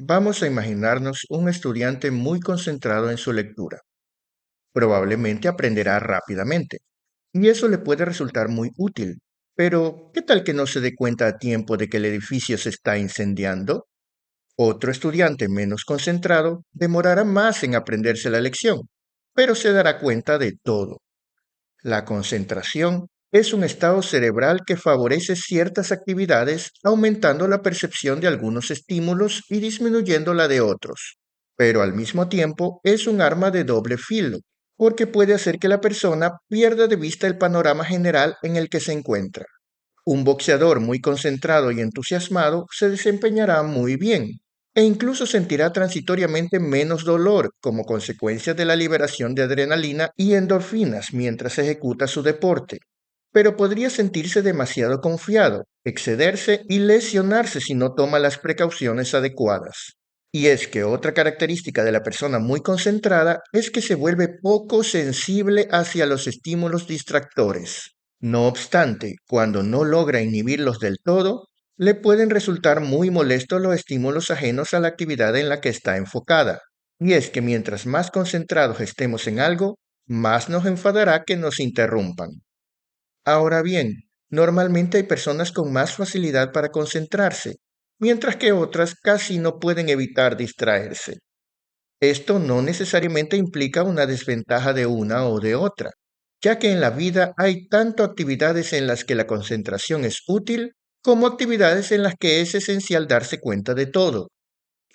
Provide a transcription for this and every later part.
Vamos a imaginarnos un estudiante muy concentrado en su lectura. Probablemente aprenderá rápidamente, y eso le puede resultar muy útil. Pero, ¿qué tal que no se dé cuenta a tiempo de que el edificio se está incendiando? Otro estudiante menos concentrado demorará más en aprenderse la lección, pero se dará cuenta de todo. La concentración es un estado cerebral que favorece ciertas actividades, aumentando la percepción de algunos estímulos y disminuyendo la de otros. Pero al mismo tiempo es un arma de doble filo, porque puede hacer que la persona pierda de vista el panorama general en el que se encuentra. Un boxeador muy concentrado y entusiasmado se desempeñará muy bien e incluso sentirá transitoriamente menos dolor como consecuencia de la liberación de adrenalina y endorfinas mientras ejecuta su deporte, pero podría sentirse demasiado confiado, excederse y lesionarse si no toma las precauciones adecuadas. Y es que otra característica de la persona muy concentrada es que se vuelve poco sensible hacia los estímulos distractores. No obstante, cuando no logra inhibirlos del todo, le pueden resultar muy molestos los estímulos ajenos a la actividad en la que está enfocada. Y es que mientras más concentrados estemos en algo, más nos enfadará que nos interrumpan. Ahora bien, normalmente hay personas con más facilidad para concentrarse, mientras que otras casi no pueden evitar distraerse. Esto no necesariamente implica una desventaja de una o de otra, ya que en la vida hay tanto actividades en las que la concentración es útil como actividades en las que es esencial darse cuenta de todo.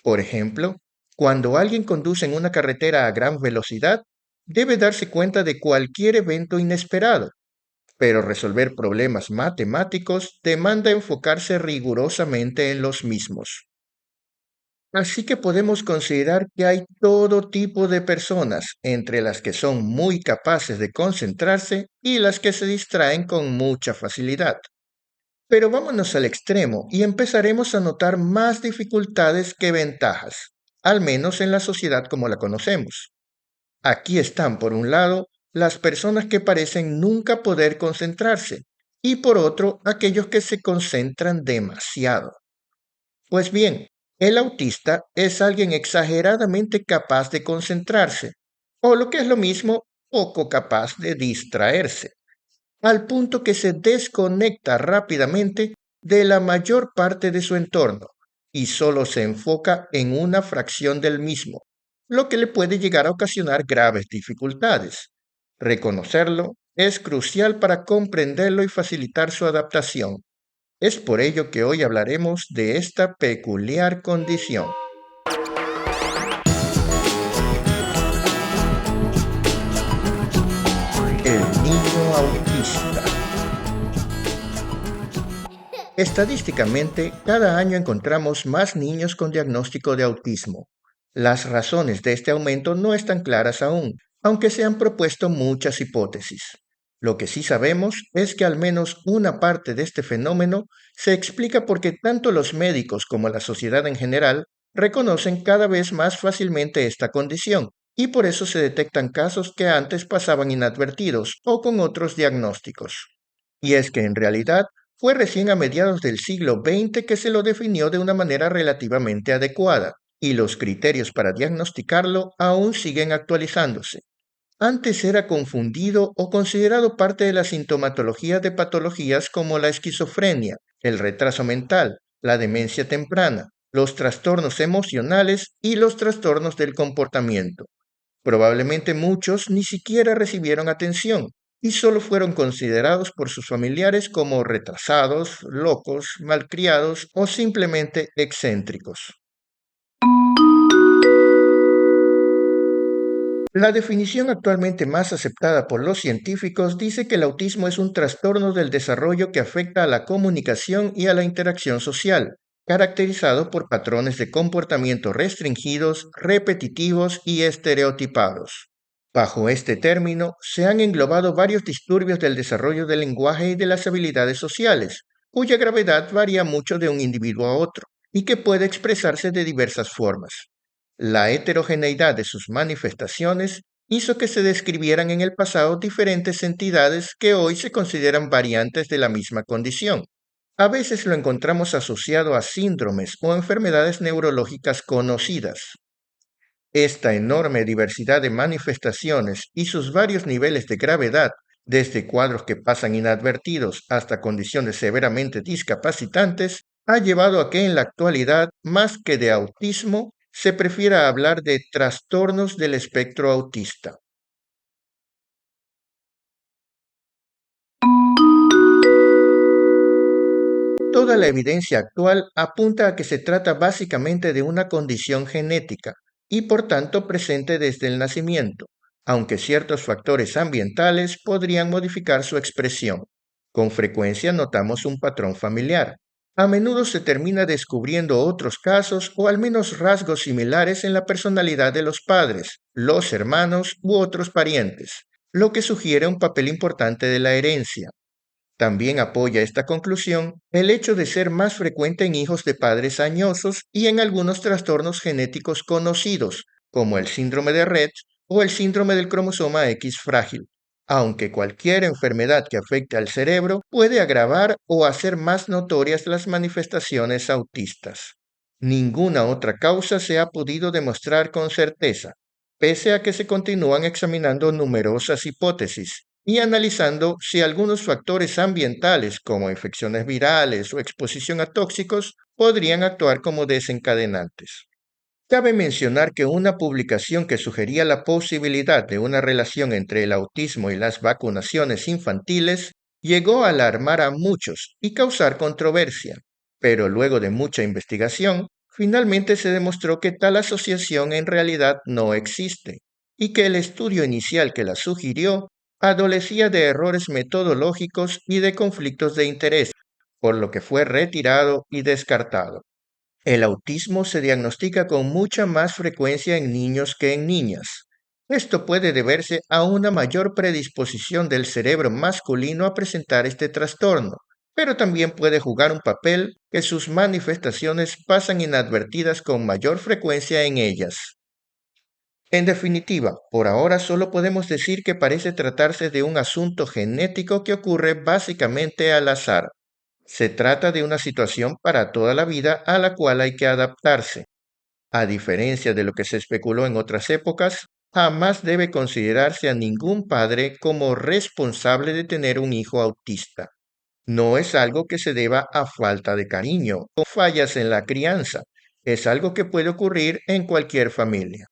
Por ejemplo, cuando alguien conduce en una carretera a gran velocidad, debe darse cuenta de cualquier evento inesperado, pero resolver problemas matemáticos demanda enfocarse rigurosamente en los mismos. Así que podemos considerar que hay todo tipo de personas, entre las que son muy capaces de concentrarse y las que se distraen con mucha facilidad. Pero vámonos al extremo y empezaremos a notar más dificultades que ventajas, al menos en la sociedad como la conocemos. Aquí están, por un lado, las personas que parecen nunca poder concentrarse y por otro, aquellos que se concentran demasiado. Pues bien, el autista es alguien exageradamente capaz de concentrarse, o lo que es lo mismo, poco capaz de distraerse, al punto que se desconecta rápidamente de la mayor parte de su entorno y solo se enfoca en una fracción del mismo, lo que le puede llegar a ocasionar graves dificultades. Reconocerlo es crucial para comprenderlo y facilitar su adaptación. Es por ello que hoy hablaremos de esta peculiar condición, el niño autista. Estadísticamente, cada año encontramos más niños con diagnóstico de autismo. Las razones de este aumento no están claras aún, aunque se han propuesto muchas hipótesis. Lo que sí sabemos es que al menos una parte de este fenómeno se explica porque tanto los médicos como la sociedad en general reconocen cada vez más fácilmente esta condición, y por eso se detectan casos que antes pasaban inadvertidos o con otros diagnósticos. Y es que en realidad fue recién a mediados del siglo XX que se lo definió de una manera relativamente adecuada, y los criterios para diagnosticarlo aún siguen actualizándose. Antes era confundido o considerado parte de la sintomatología de patologías como la esquizofrenia, el retraso mental, la demencia temprana, los trastornos emocionales y los trastornos del comportamiento. Probablemente muchos ni siquiera recibieron atención y solo fueron considerados por sus familiares como retrasados, locos, malcriados o simplemente excéntricos. La definición actualmente más aceptada por los científicos dice que el autismo es un trastorno del desarrollo que afecta a la comunicación y a la interacción social, caracterizado por patrones de comportamiento restringidos, repetitivos y estereotipados. Bajo este término se han englobado varios disturbios del desarrollo del lenguaje y de las habilidades sociales, cuya gravedad varía mucho de un individuo a otro y que puede expresarse de diversas formas. La heterogeneidad de sus manifestaciones hizo que se describieran en el pasado diferentes entidades que hoy se consideran variantes de la misma condición. A veces lo encontramos asociado a síndromes o enfermedades neurológicas conocidas. Esta enorme diversidad de manifestaciones y sus varios niveles de gravedad, desde cuadros que pasan inadvertidos hasta condiciones severamente discapacitantes, ha llevado a que en la actualidad, más que de autismo, se prefiera hablar de trastornos del espectro autista. Toda la evidencia actual apunta a que se trata básicamente de una condición genética y por tanto presente desde el nacimiento, aunque ciertos factores ambientales podrían modificar su expresión. Con frecuencia notamos un patrón familiar. A menudo se termina descubriendo otros casos o al menos rasgos similares en la personalidad de los padres, los hermanos u otros parientes, lo que sugiere un papel importante de la herencia. También apoya esta conclusión el hecho de ser más frecuente en hijos de padres añosos y en algunos trastornos genéticos conocidos, como el síndrome de Rett o el síndrome del cromosoma X frágil, aunque cualquier enfermedad que afecte al cerebro puede agravar o hacer más notorias las manifestaciones autistas. Ninguna otra causa se ha podido demostrar con certeza, pese a que se continúan examinando numerosas hipótesis y analizando si algunos factores ambientales como infecciones virales o exposición a tóxicos podrían actuar como desencadenantes. Cabe mencionar que una publicación que sugería la posibilidad de una relación entre el autismo y las vacunaciones infantiles llegó a alarmar a muchos y causar controversia, pero luego de mucha investigación, finalmente se demostró que tal asociación en realidad no existe y que el estudio inicial que la sugirió adolecía de errores metodológicos y de conflictos de interés, por lo que fue retirado y descartado. El autismo se diagnostica con mucha más frecuencia en niños que en niñas. Esto puede deberse a una mayor predisposición del cerebro masculino a presentar este trastorno, pero también puede jugar un papel que sus manifestaciones pasan inadvertidas con mayor frecuencia en ellas. En definitiva, por ahora solo podemos decir que parece tratarse de un asunto genético que ocurre básicamente al azar. Se trata de una situación para toda la vida a la cual hay que adaptarse. A diferencia de lo que se especuló en otras épocas, jamás debe considerarse a ningún padre como responsable de tener un hijo autista. No es algo que se deba a falta de cariño o fallas en la crianza. Es algo que puede ocurrir en cualquier familia.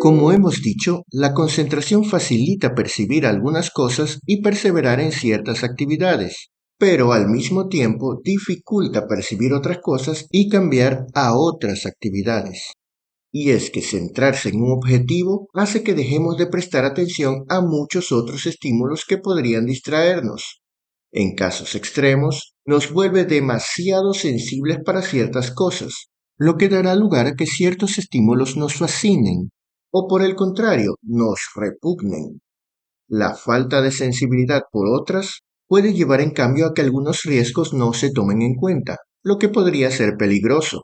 Como hemos dicho, la concentración facilita percibir algunas cosas y perseverar en ciertas actividades, pero al mismo tiempo dificulta percibir otras cosas y cambiar a otras actividades. Y es que centrarse en un objetivo hace que dejemos de prestar atención a muchos otros estímulos que podrían distraernos. En casos extremos, nos vuelve demasiado sensibles para ciertas cosas, lo que dará lugar a que ciertos estímulos nos fascinen o por el contrario, nos repugnen. La falta de sensibilidad por otras puede llevar en cambio a que algunos riesgos no se tomen en cuenta, lo que podría ser peligroso.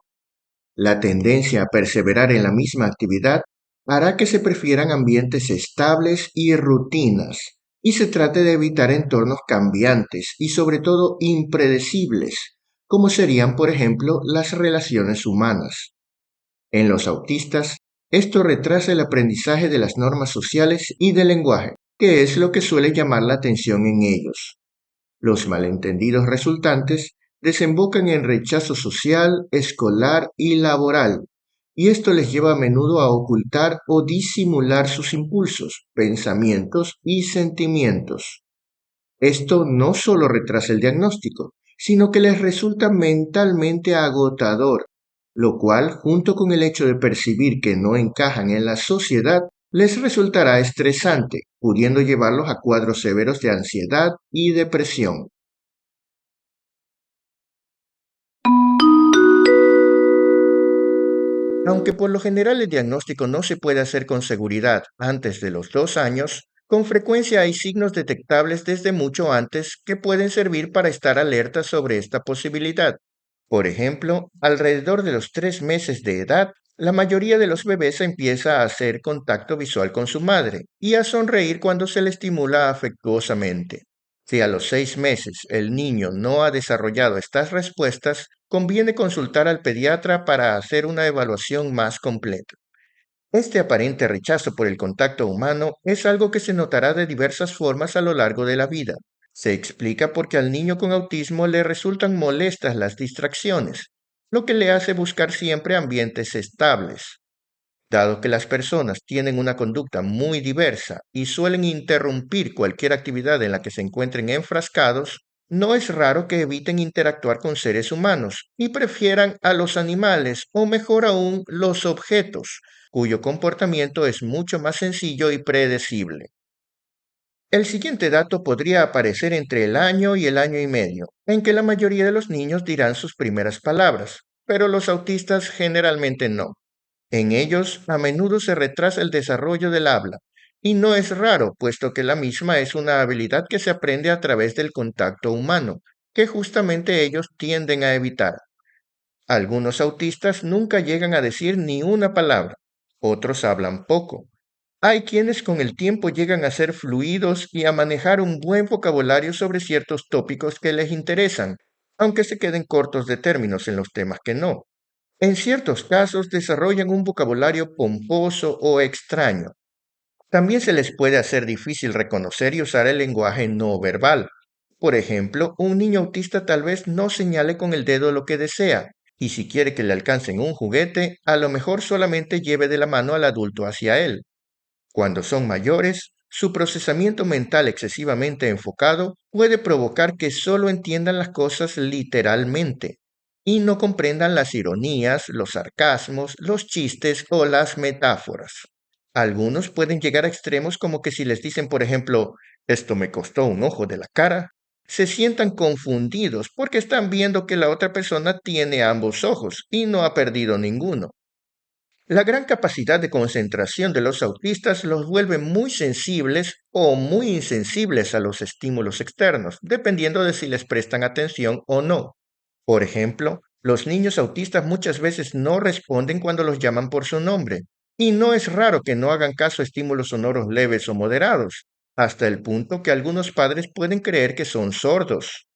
La tendencia a perseverar en la misma actividad hará que se prefieran ambientes estables y rutinas, y se trate de evitar entornos cambiantes y sobre todo impredecibles, como serían por ejemplo las relaciones humanas. En los autistas, esto retrasa el aprendizaje de las normas sociales y del lenguaje, que es lo que suele llamar la atención en ellos. Los malentendidos resultantes desembocan en rechazo social, escolar y laboral, y esto les lleva a menudo a ocultar o disimular sus impulsos, pensamientos y sentimientos. Esto no solo retrasa el diagnóstico, sino que les resulta mentalmente agotador, lo cual, junto con el hecho de percibir que no encajan en la sociedad, les resultará estresante, pudiendo llevarlos a cuadros severos de ansiedad y depresión. Aunque por lo general el diagnóstico no se puede hacer con seguridad antes de los 2 años, con frecuencia hay signos detectables desde mucho antes que pueden servir para estar alerta sobre esta posibilidad. Por ejemplo, alrededor de los 3 meses de edad, la mayoría de los bebés empieza a hacer contacto visual con su madre y a sonreír cuando se le estimula afectuosamente. Si a los 6 meses el niño no ha desarrollado estas respuestas, conviene consultar al pediatra para hacer una evaluación más completa. Este aparente rechazo por el contacto humano es algo que se notará de diversas formas a lo largo de la vida. Se explica porque al niño con autismo le resultan molestas las distracciones, lo que le hace buscar siempre ambientes estables. Dado que las personas tienen una conducta muy diversa y suelen interrumpir cualquier actividad en la que se encuentren enfrascados, no es raro que eviten interactuar con seres humanos y prefieran a los animales o mejor aún los objetos, cuyo comportamiento es mucho más sencillo y predecible. El siguiente dato podría aparecer entre el año y el año y medio, en que la mayoría de los niños dirán sus primeras palabras, pero los autistas generalmente no. En ellos a menudo se retrasa el desarrollo del habla, y no es raro, puesto que la misma es una habilidad que se aprende a través del contacto humano, que justamente ellos tienden a evitar. Algunos autistas nunca llegan a decir ni una palabra, otros hablan poco. Hay quienes con el tiempo llegan a ser fluidos y a manejar un buen vocabulario sobre ciertos tópicos que les interesan, aunque se queden cortos de términos en los temas que no. En ciertos casos desarrollan un vocabulario pomposo o extraño. También se les puede hacer difícil reconocer y usar el lenguaje no verbal. Por ejemplo, un niño autista tal vez no señale con el dedo lo que desea, y si quiere que le alcancen un juguete, a lo mejor solamente lleve de la mano al adulto hacia él. Cuando son mayores, su procesamiento mental excesivamente enfocado puede provocar que solo entiendan las cosas literalmente y no comprendan las ironías, los sarcasmos, los chistes o las metáforas. Algunos pueden llegar a extremos como que si les dicen, por ejemplo, esto me costó un ojo de la cara, se sientan confundidos porque están viendo que la otra persona tiene ambos ojos y no ha perdido ninguno. La gran capacidad de concentración de los autistas los vuelve muy sensibles o muy insensibles a los estímulos externos, dependiendo de si les prestan atención o no. Por ejemplo, los niños autistas muchas veces no responden cuando los llaman por su nombre, y no es raro que no hagan caso a estímulos sonoros leves o moderados, hasta el punto que algunos padres pueden creer que son sordos.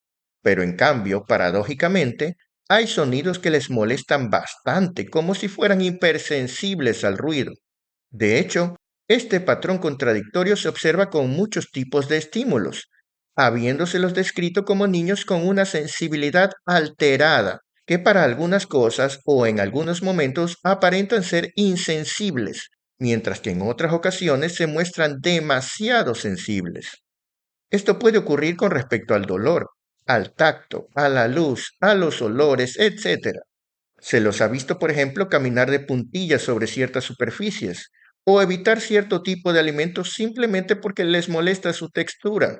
Pero en cambio, paradójicamente, hay sonidos que les molestan bastante, como si fueran hipersensibles al ruido. De hecho, este patrón contradictorio se observa con muchos tipos de estímulos, habiéndoselos descrito como niños con una sensibilidad alterada, que para algunas cosas o en algunos momentos aparentan ser insensibles, mientras que en otras ocasiones se muestran demasiado sensibles. Esto puede ocurrir con respecto al dolor, al tacto, a la luz, a los olores, etc. Se los ha visto, por ejemplo, caminar de puntillas sobre ciertas superficies o evitar cierto tipo de alimentos simplemente porque les molesta su textura.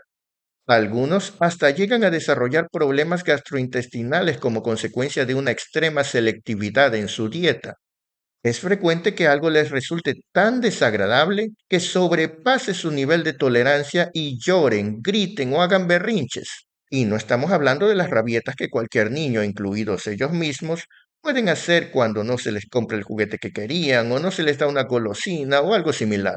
Algunos hasta llegan a desarrollar problemas gastrointestinales como consecuencia de una extrema selectividad en su dieta. Es frecuente que algo les resulte tan desagradable que sobrepase su nivel de tolerancia y lloren, griten o hagan berrinches. Y no estamos hablando de las rabietas que cualquier niño, incluidos ellos mismos, pueden hacer cuando no se les compra el juguete que querían o no se les da una golosina o algo similar.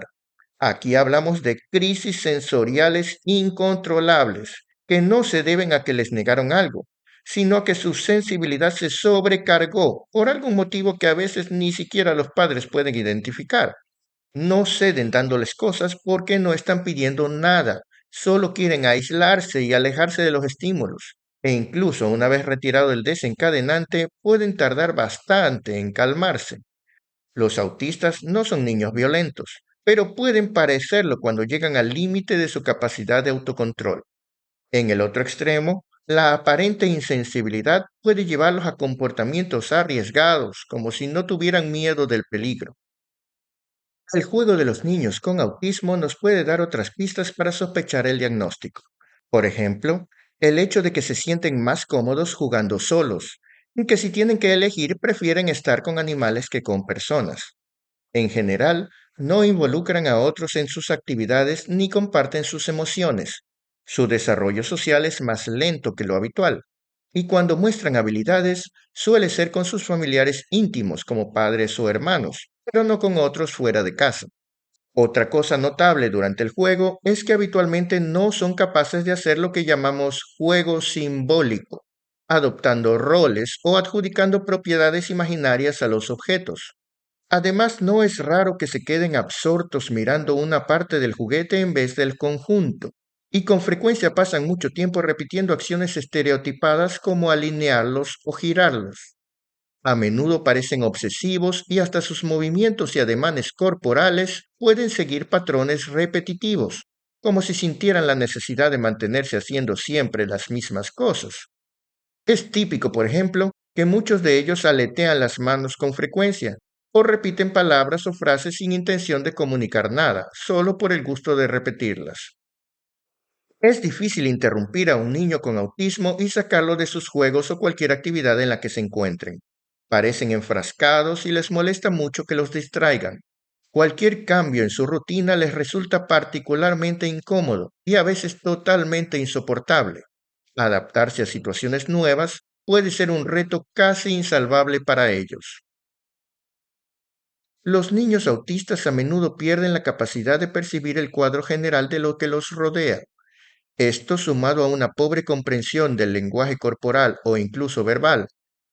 Aquí hablamos de crisis sensoriales incontrolables, que no se deben a que les negaron algo, sino a que su sensibilidad se sobrecargó por algún motivo que a veces ni siquiera los padres pueden identificar. No ceden dándoles cosas porque no están pidiendo nada, solo quieren aislarse y alejarse de los estímulos. E incluso una vez retirado el desencadenante, pueden tardar bastante en calmarse. Los autistas no son niños violentos, pero pueden parecerlo cuando llegan al límite de su capacidad de autocontrol. En el otro extremo, la aparente insensibilidad puede llevarlos a comportamientos arriesgados, como si no tuvieran miedo del peligro. El juego de los niños con autismo nos puede dar otras pistas para sospechar el diagnóstico. Por ejemplo, el hecho de que se sienten más cómodos jugando solos, y que si tienen que elegir prefieren estar con animales que con personas. En general, no involucran a otros en sus actividades ni comparten sus emociones. Su desarrollo social es más lento que lo habitual, y cuando muestran habilidades suele ser con sus familiares íntimos como padres o hermanos, pero no con otros fuera de casa. Otra cosa notable durante el juego es que habitualmente no son capaces de hacer lo que llamamos juego simbólico, adoptando roles o adjudicando propiedades imaginarias a los objetos. Además, no es raro que se queden absortos mirando una parte del juguete en vez del conjunto, y con frecuencia pasan mucho tiempo repitiendo acciones estereotipadas como alinearlos o girarlos. A menudo parecen obsesivos y hasta sus movimientos y ademanes corporales pueden seguir patrones repetitivos, como si sintieran la necesidad de mantenerse haciendo siempre las mismas cosas. Es típico, por ejemplo, que muchos de ellos aletean las manos con frecuencia o repiten palabras o frases sin intención de comunicar nada, solo por el gusto de repetirlas. Es difícil interrumpir a un niño con autismo y sacarlo de sus juegos o cualquier actividad en la que se encuentren. Parecen enfrascados y les molesta mucho que los distraigan. Cualquier cambio en su rutina les resulta particularmente incómodo y a veces totalmente insoportable. Adaptarse a situaciones nuevas puede ser un reto casi insalvable para ellos. Los niños autistas a menudo pierden la capacidad de percibir el cuadro general de lo que los rodea. Esto, sumado a una pobre comprensión del lenguaje corporal o incluso verbal,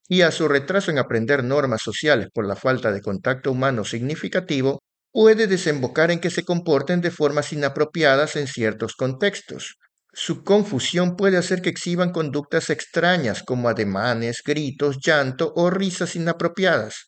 y a su retraso en aprender normas sociales por la falta de contacto humano significativo, puede desembocar en que se comporten de formas inapropiadas en ciertos contextos. Su confusión puede hacer que exhiban conductas extrañas como ademanes, gritos, llanto o risas inapropiadas.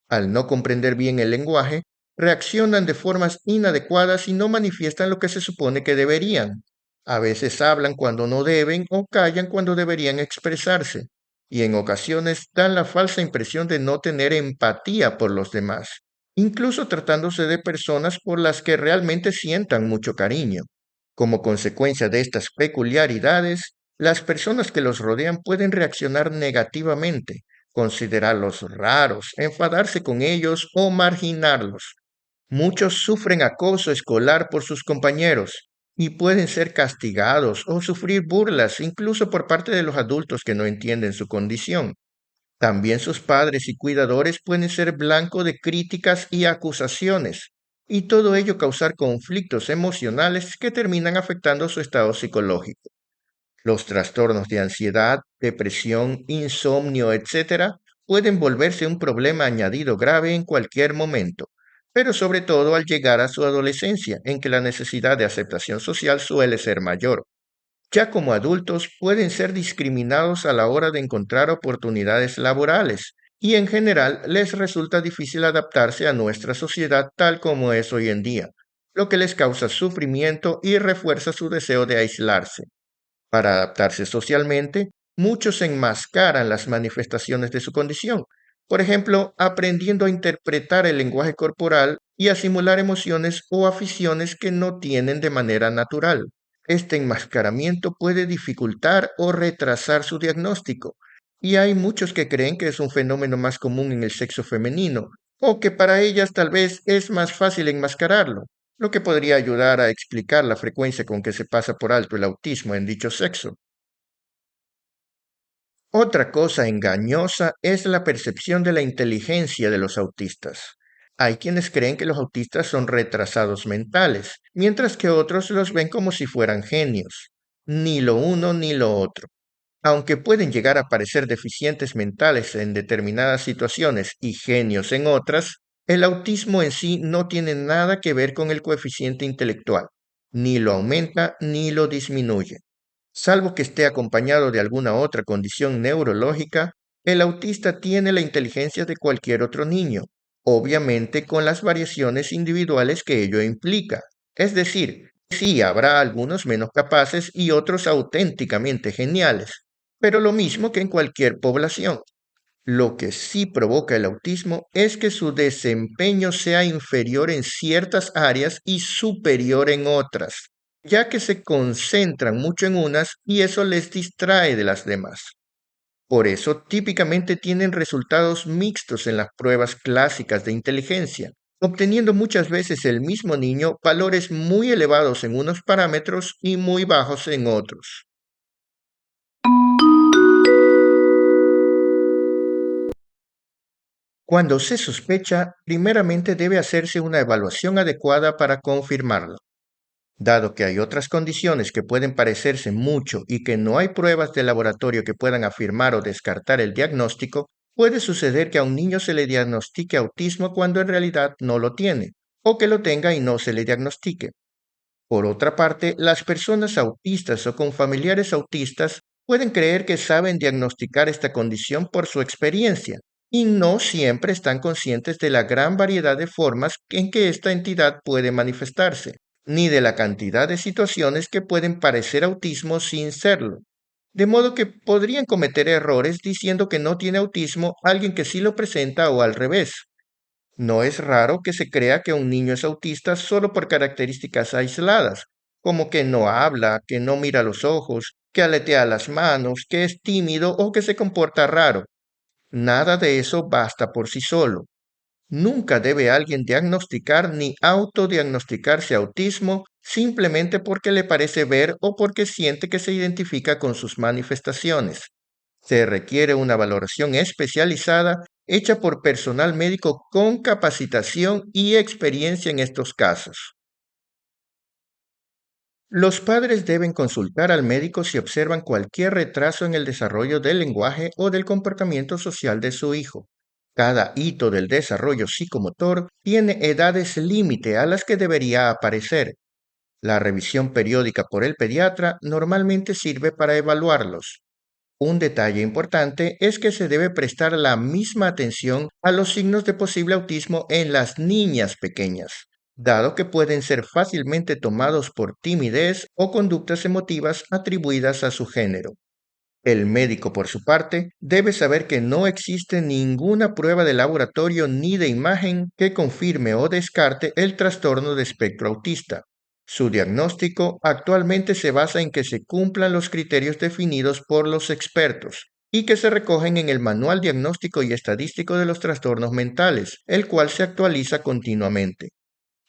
Al no comprender bien el lenguaje, reaccionan de formas inadecuadas y no manifiestan lo que se supone que deberían. A veces hablan cuando no deben o callan cuando deberían expresarse, y en ocasiones dan la falsa impresión de no tener empatía por los demás, incluso tratándose de personas por las que realmente sientan mucho cariño. Como consecuencia de estas peculiaridades, las personas que los rodean pueden reaccionar negativamente, considerarlos raros, enfadarse con ellos o marginarlos. Muchos sufren acoso escolar por sus compañeros y pueden ser castigados o sufrir burlas incluso por parte de los adultos que no entienden su condición. También sus padres y cuidadores pueden ser blanco de críticas y acusaciones, y todo ello causar conflictos emocionales que terminan afectando su estado psicológico. Los trastornos de ansiedad, depresión, insomnio, etcétera, pueden volverse un problema añadido grave en cualquier momento, pero sobre todo al llegar a su adolescencia, en que la necesidad de aceptación social suele ser mayor. Ya como adultos pueden ser discriminados a la hora de encontrar oportunidades laborales y en general les resulta difícil adaptarse a nuestra sociedad tal como es hoy en día, lo que les causa sufrimiento y refuerza su deseo de aislarse. Para adaptarse socialmente, muchos enmascaran las manifestaciones de su condición, por ejemplo, aprendiendo a interpretar el lenguaje corporal y a simular emociones o aficiones que no tienen de manera natural. Este enmascaramiento puede dificultar o retrasar su diagnóstico, y hay muchos que creen que es un fenómeno más común en el sexo femenino, o que para ellas tal vez es más fácil enmascararlo, lo que podría ayudar a explicar la frecuencia con que se pasa por alto el autismo en dicho sexo. Otra cosa engañosa es la percepción de la inteligencia de los autistas. Hay quienes creen que los autistas son retrasados mentales, mientras que otros los ven como si fueran genios. Ni lo uno ni lo otro. Aunque pueden llegar a parecer deficientes mentales en determinadas situaciones y genios en otras, el autismo en sí no tiene nada que ver con el coeficiente intelectual, ni lo aumenta ni lo disminuye. Salvo que esté acompañado de alguna otra condición neurológica, el autista tiene la inteligencia de cualquier otro niño, obviamente con las variaciones individuales que ello implica. Es decir, sí habrá algunos menos capaces y otros auténticamente geniales, pero lo mismo que en cualquier población. Lo que sí provoca el autismo es que su desempeño sea inferior en ciertas áreas y superior en otras, ya que se concentran mucho en unas y eso les distrae de las demás. Por eso típicamente tienen resultados mixtos en las pruebas clásicas de inteligencia, obteniendo muchas veces el mismo niño valores muy elevados en unos parámetros y muy bajos en otros. Cuando se sospecha, primeramente debe hacerse una evaluación adecuada para confirmarlo. Dado que hay otras condiciones que pueden parecerse mucho y que no hay pruebas de laboratorio que puedan afirmar o descartar el diagnóstico, puede suceder que a un niño se le diagnostique autismo cuando en realidad no lo tiene, o que lo tenga y no se le diagnostique. Por otra parte, las personas autistas o con familiares autistas pueden creer que saben diagnosticar esta condición por su experiencia y no siempre están conscientes de la gran variedad de formas en que esta entidad puede manifestarse, ni de la cantidad de situaciones que pueden parecer autismo sin serlo. De modo que podrían cometer errores diciendo que no tiene autismo alguien que sí lo presenta o al revés. No es raro que se crea que un niño es autista solo por características aisladas, como que no habla, que no mira los ojos, que aletea las manos, que es tímido o que se comporta raro. Nada de eso basta por sí solo. Nunca debe alguien diagnosticar ni autodiagnosticarse autismo simplemente porque le parece ver o porque siente que se identifica con sus manifestaciones. Se requiere una valoración especializada hecha por personal médico con capacitación y experiencia en estos casos. Los padres deben consultar al médico si observan cualquier retraso en el desarrollo del lenguaje o del comportamiento social de su hijo. Cada hito del desarrollo psicomotor tiene edades límite a las que debería aparecer. La revisión periódica por el pediatra normalmente sirve para evaluarlos. Un detalle importante es que se debe prestar la misma atención a los signos de posible autismo en las niñas pequeñas, dado que pueden ser fácilmente tomados por timidez o conductas emotivas atribuidas a su género. El médico, por su parte, debe saber que no existe ninguna prueba de laboratorio ni de imagen que confirme o descarte el trastorno de espectro autista. Su diagnóstico actualmente se basa en que se cumplan los criterios definidos por los expertos y que se recogen en el Manual Diagnóstico y Estadístico de los Trastornos Mentales, el cual se actualiza continuamente.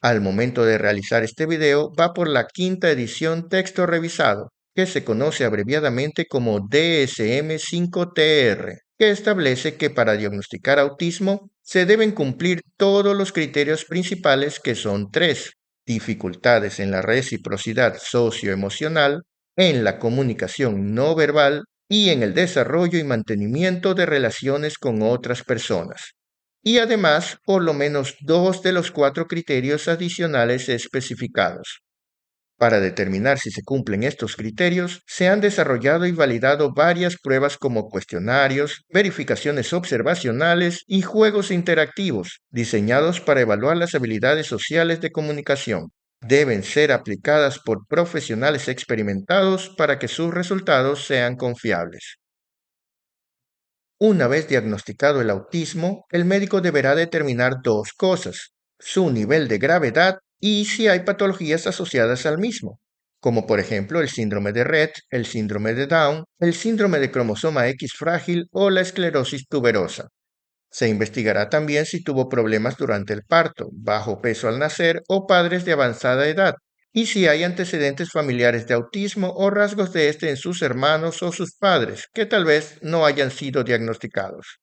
Al momento de realizar este video va por la quinta edición texto revisado, que se conoce abreviadamente como DSM-5TR, que establece que para diagnosticar autismo se deben cumplir todos los criterios principales que son tres: dificultades en la reciprocidad socioemocional, en la comunicación no verbal y en el desarrollo y mantenimiento de relaciones con otras personas, y además por lo menos dos de los cuatro criterios adicionales especificados. Para determinar si se cumplen estos criterios, se han desarrollado y validado varias pruebas como cuestionarios, verificaciones observacionales y juegos interactivos, diseñados para evaluar las habilidades sociales de comunicación. Deben ser aplicadas por profesionales experimentados para que sus resultados sean confiables. Una vez diagnosticado el autismo, el médico deberá determinar dos cosas: su nivel de gravedad y si hay patologías asociadas al mismo, como por ejemplo el síndrome de Rett, el síndrome de Down, el síndrome de cromosoma X frágil o la esclerosis tuberosa. Se investigará también si tuvo problemas durante el parto, bajo peso al nacer o padres de avanzada edad, y si hay antecedentes familiares de autismo o rasgos de este en sus hermanos o sus padres, que tal vez no hayan sido diagnosticados.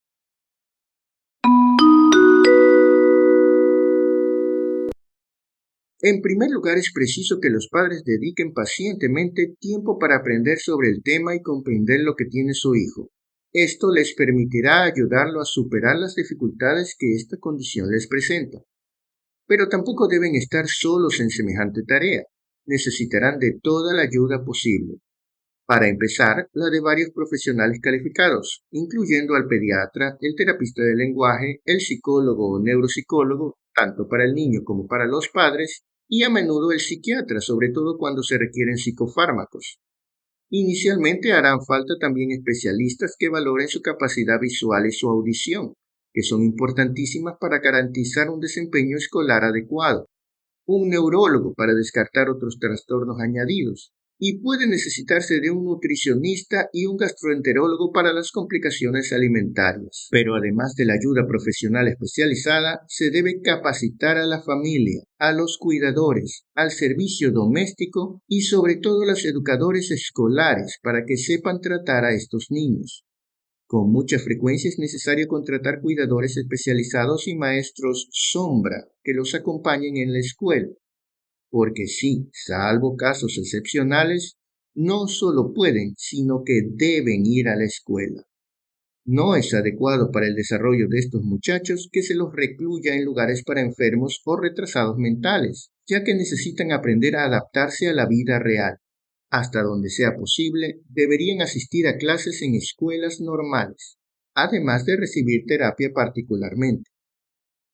En primer lugar, es preciso que los padres dediquen pacientemente tiempo para aprender sobre el tema y comprender lo que tiene su hijo. Esto les permitirá ayudarlo a superar las dificultades que esta condición les presenta. Pero tampoco deben estar solos en semejante tarea. Necesitarán de toda la ayuda posible. Para empezar, la de varios profesionales calificados, incluyendo al pediatra, el terapista del lenguaje, el psicólogo o neuropsicólogo, tanto para el niño como para los padres, y a menudo el psiquiatra, sobre todo cuando se requieren psicofármacos. Inicialmente harán falta también especialistas que valoren su capacidad visual y su audición, que son importantísimas para garantizar un desempeño escolar adecuado, un neurólogo para descartar otros trastornos añadidos, y puede necesitarse de un nutricionista y un gastroenterólogo para las complicaciones alimentarias. Pero además de la ayuda profesional especializada, se debe capacitar a la familia, a los cuidadores, al servicio doméstico y sobre todo a los educadores escolares para que sepan tratar a estos niños. Con mucha frecuencia es necesario contratar cuidadores especializados y maestros sombra que los acompañen en la escuela, porque sí, salvo casos excepcionales, no solo pueden, sino que deben ir a la escuela. No es adecuado para el desarrollo de estos muchachos que se los recluya en lugares para enfermos o retrasados mentales, ya que necesitan aprender a adaptarse a la vida real. Hasta donde sea posible, deberían asistir a clases en escuelas normales, además de recibir terapia particularmente.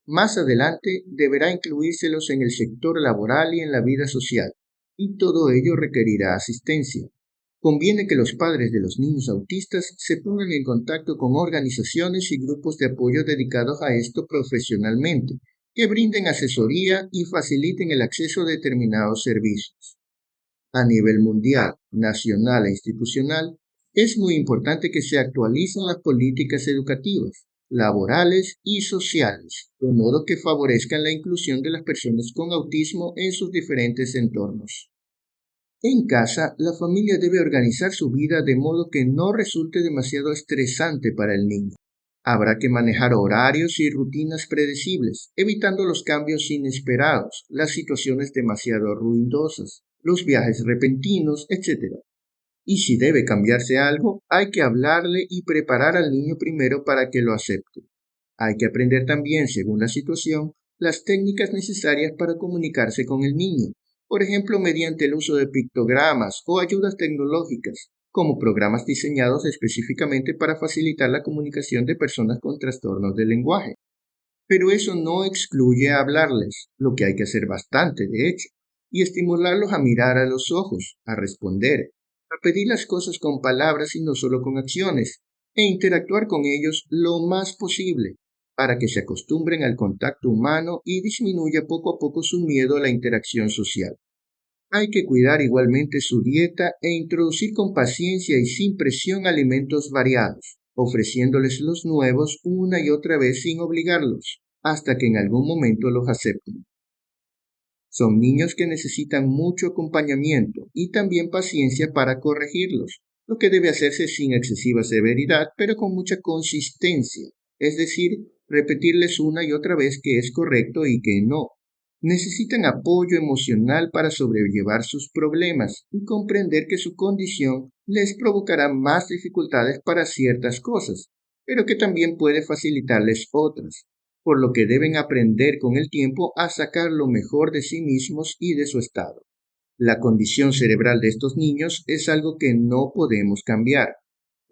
Más adelante deberá incluírselos en el sector laboral y en la vida social, y todo ello requerirá asistencia. Conviene que los padres de los niños autistas se pongan en contacto con organizaciones y grupos de apoyo dedicados a esto profesionalmente, que brinden asesoría y faciliten el acceso a determinados servicios. A nivel mundial, nacional e institucional, es muy importante que se actualicen las políticas educativas, laborales y sociales, de modo que favorezcan la inclusión de las personas con autismo en sus diferentes entornos. En casa, la familia debe organizar su vida de modo que no resulte demasiado estresante para el niño. Habrá que manejar horarios y rutinas predecibles, evitando los cambios inesperados, las situaciones demasiado ruidosas, los viajes repentinos, etc. Y si debe cambiarse algo, hay que hablarle y preparar al niño primero para que lo acepte. Hay que aprender también, según la situación, las técnicas necesarias para comunicarse con el niño, por ejemplo, mediante el uso de pictogramas o ayudas tecnológicas, como programas diseñados específicamente para facilitar la comunicación de personas con trastornos del lenguaje. Pero eso no excluye hablarles, lo que hay que hacer bastante, de hecho, y estimularlos a mirar a los ojos, a responder, a pedir las cosas con palabras y no solo con acciones, e interactuar con ellos lo más posible, para que se acostumbren al contacto humano y disminuya poco a poco su miedo a la interacción social. Hay que cuidar igualmente su dieta e introducir con paciencia y sin presión alimentos variados, ofreciéndoles los nuevos una y otra vez sin obligarlos, hasta que en algún momento los acepten. Son niños que necesitan mucho acompañamiento y también paciencia para corregirlos, lo que debe hacerse sin excesiva severidad, pero con mucha consistencia, es decir, repetirles una y otra vez que es correcto y que no. Necesitan apoyo emocional para sobrellevar sus problemas y comprender que su condición les provocará más dificultades para ciertas cosas, pero que también puede facilitarles otras, por lo que deben aprender con el tiempo a sacar lo mejor de sí mismos y de su estado. La condición cerebral de estos niños es algo que no podemos cambiar.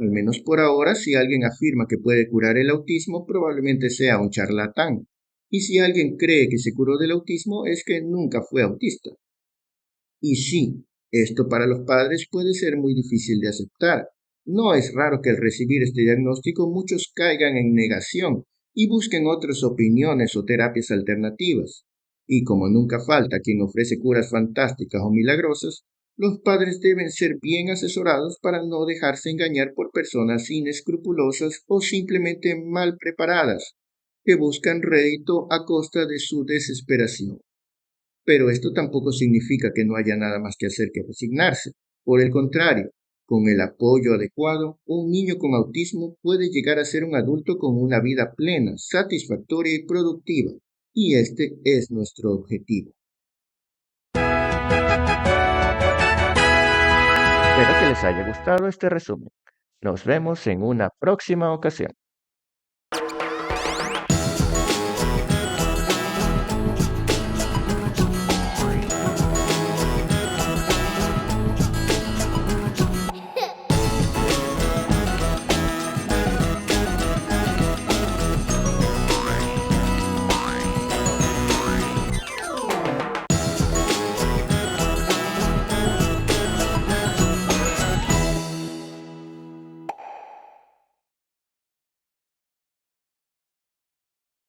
Al menos por ahora, si alguien afirma que puede curar el autismo, probablemente sea un charlatán. Y si alguien cree que se curó del autismo, es que nunca fue autista. Y sí, esto para los padres puede ser muy difícil de aceptar. No es raro que al recibir este diagnóstico muchos caigan en negación y busquen otras opiniones o terapias alternativas. Y como nunca falta quien ofrece curas fantásticas o milagrosas, los padres deben ser bien asesorados para no dejarse engañar por personas inescrupulosas o simplemente mal preparadas, que buscan rédito a costa de su desesperación. Pero esto tampoco significa que no haya nada más que hacer que resignarse. Por el contrario, con el apoyo adecuado, un niño con autismo puede llegar a ser un adulto con una vida plena, satisfactoria y productiva. Y este es nuestro objetivo. Espero que les haya gustado este resumen. Nos vemos en una próxima ocasión.